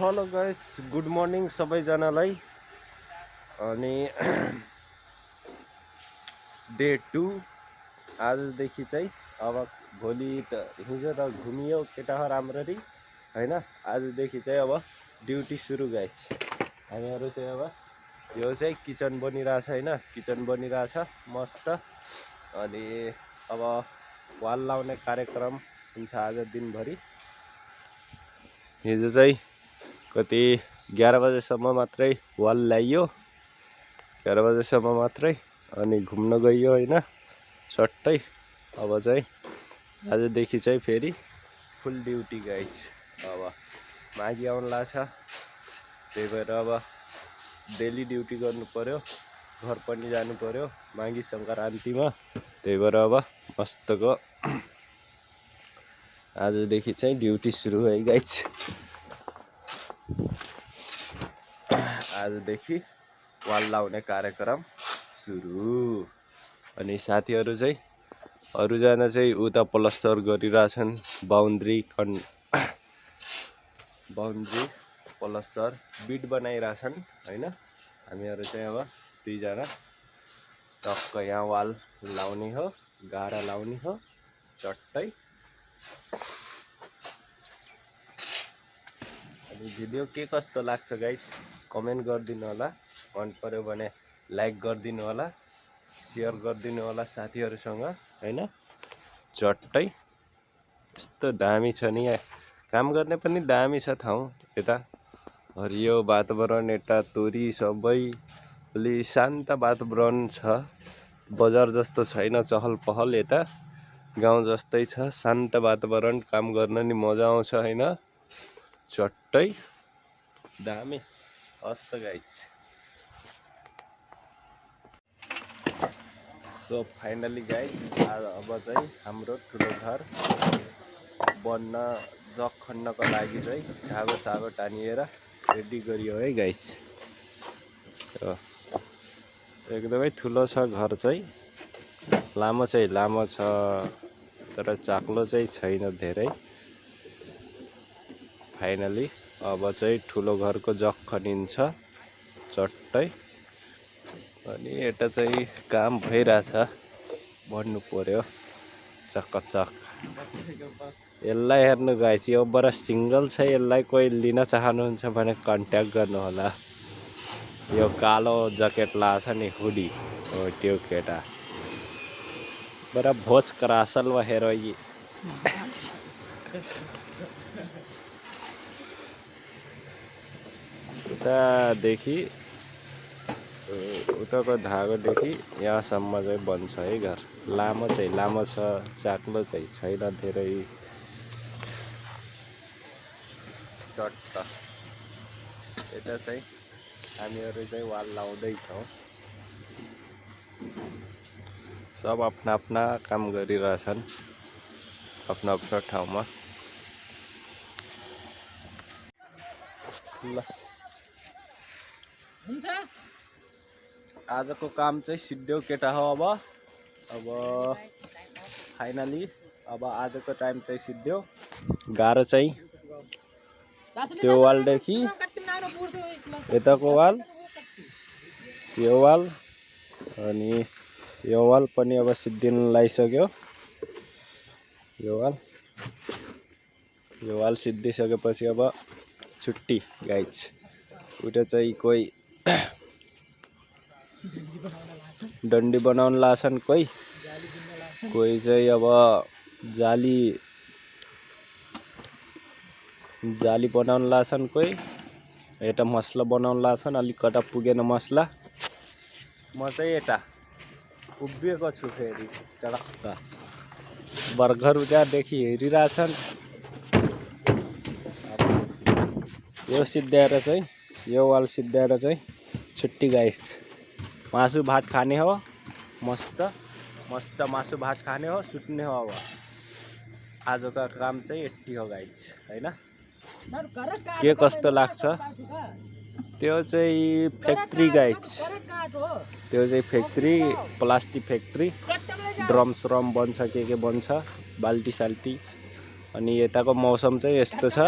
Hello guys, good morning सबैजनालाई। अनि day 2 आजदेखि चाहिँ अब भोलि त हिजो त घुमियो केटाह राम्ररी हैन। आजदेखि चाहिँ अब ड्युटी सुरु गाइस। हामीहरू चाहिँ अब यो चाहिँ किचन बनिरहेछ हैन, किचन बनिरहेछ मस्त। अनि अब वाल लाउने कार्यक्रम हुन्छ आज दिनभरि। हिजो चाहिँ कति 11 बजेसम्म मात्रै वाल ल्याइयो, 11 बजेसम्म मात्रै। अनि घुम्न गइयो हैन चट्टै। अब चाहिँ आजदेखि चाहिँ फेरि फुल ड्युटी गाइस। अब माघी आउन लाग्छ, त्यही भएर अब डेली ड्युटी गर्नु पर्यो, घर पनि जानु पर्यो माघी सङ्क्रान्तिमा। त्यही भएर अब मस्तको आजदेखि चाहिँ ड्युटी सुरु है गाइस। आजदेखि वाल लाउने कार्यक्रम सुरु। अनि साथीहरू चाहिँ अरूजना चाहिँ उता प्लस्टर गरिरहेछन्, बाउन्ड्री प्लस्टर बिट बनाइरहेछन् हैन। हामीहरू चाहिँ अब दुईजना टक्क यहाँ वाल लाउने हो, गारा लाउने हो चट्टै। अनि भिडियो के कस्तो लाग्छ गाइस कमेन्ट गरिदिनु होला, मन पर्यो भने लाइक गरिदिनु होला, सेयर गरिदिनु होला साथीहरूसँग हैन चट्टै। यस्तो दामी छ नि, यहाँ काम गर्ने पनि दामी छ ठाउँ। यता हरियो वातावरण, यता तोरी सबै अलि शान्त वातावरण छ। बजार जस्तो छैन चहल पहल, यता गाउँ जस्तै छ शान्त वातावरण। काम गर्न नि मजा आउँछ हैन चट्टै दामी। हस्त गाइस। सो फाइनली गाइस आज अब चाहिँ हाम्रो ठुलो घर बन्न जग खन्नको लागि चाहिँ धागो सागो टानिएर रेडी गरियो है गाइस। एकदमै ठुलो छ घर चाहिँ, लामो छ तर चाक्लो चाहिँ छैन धेरै। फाइनली अब चाहिँ ठुलो घरको जग खनिन्छ चट्टै। अनि यता चाहिँ काम भइरहेछ, भन्नु पर्यो चकचक। यसलाई हेर्नु गाइस, यो बडा सिङ्गल छ, यसलाई कोही लिन चाहनुहुन्छ भने कन्ट्याक्ट गर्नु होला। यो कालो ज्याकेट लाछ नि हुडी, हो त्यो केटा बडा भोज करासल वा हेरो यी। उतादेखि उताको धागोदेखि यहाँसम्म चाहिँ बन्छ है घर। लामो छ, चाक्लो चाहिँ छैन धेरै चट्ट। यता चाहिँ हामीहरू चाहिँ वाल लाउँदैछौँ, सब आफ्ना आफ्ना काम गरिरहेछन् आफ्नो आफ्नो ठाउँमा। ल आजको काम चाहिँ सिद्धियो केटा हो। अब फाइनली अब आजको टाइम चाहिँ सिद्धियो। गाह्रो चाहिँ त्यो वालदेखि यताको वाल, यो वाल अनि यो वाल पनि अब सिद्धिन लागिसक्यो। यो वाल सिद्धिसकेपछि अब छुट्टी गाइस। उता चाहिँ कोही डन्डी बनाउन लाछन्, कोही चाहिँ अब जाली बनाउन लाछन्, कोही यता मसला बनाउन लाछन्। अलिक कता पुगेन मसला, म चाहिँ यता उभिएको छु फेरि चडक्क। बर्गर उतादेखि हेरिरहेछन्। यो सिद्ध्याएर चाहिँ यो वाल सिद्ध्याएर चाहिँ छुट्टी गाइस। मासु भात खाने हो, मस्त मासु भात खाने हो, सुत्ने हो। अब आजको काम चाहिँ यति हो गाइस हैन। के कस्तो लाग्छ त्यो चाहिँ फ्याक्ट्री गाइस, त्यो चाहिँ फ्याक्ट्री, प्लास्टिक फ्याक्ट्री। ड्रम श्रम बन्छ, के बन्छ, बाल्टी साल्टी। अनि यताको मौसम चाहिँ यस्तो छ,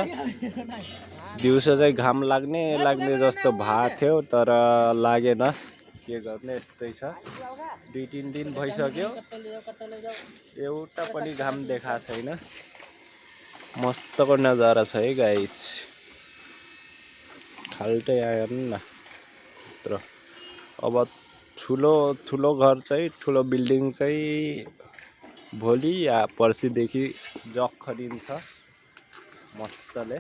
दिउँसो चाहिँ घाम लाग्ने जस्तो भएको थियो तर लागेन। के गर्ने यस्तै छ। 2-3 दिन भइसक्यो एउटा पनि घाम देखाएको छैन। मस्तको नजारा छ है गाइस। खाल्टै आयो न यत्रो। अब ठुलो घर चाहिँ ठुलो बिल्डिङ चाहिँ भोलि या पर्सिदेखि जग खनिन्छ मस्तले।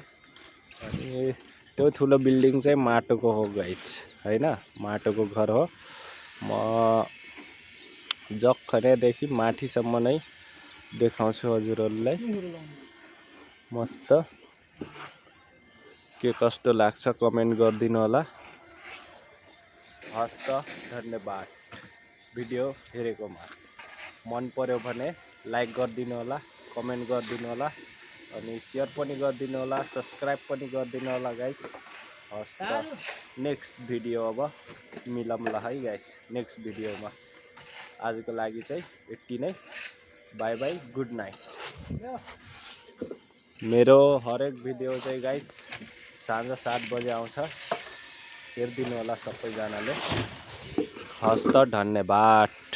अनि त्यो ठुलो बिल्डिङ चाहिँ माटोको हो गाइस हैन, माटोको घर हो। म जग खनेदेखि माथिसम्म नै देखाउँछु हजुरहरूलाई। मस्त के कस्तो लाग्छ कमेन्ट गरिदिनु होला। हस्त धन्यवाद भिडियो हेरेकोमा। मन पर्यो भने लाइक गरिदिनु होला, कमेन्ट गरिदिनु होला, अनि सेयर पनि गरिदिनु होला, सब्सक्राइब पनि गरिदिनु होला गाइस। हस्त नेक्स्ट भिडियो अब मिलाउँला है गाइस नेक्स्ट भिडियोमा। आजको लागि चाहिँ यति नै। By by, good night. मेरो हरेक भिडियो चाहिँ गाइस साँझ 7 बजे आउँछ। हेरिदिनु होला सबैजनाले। हस्त धन्यवाद।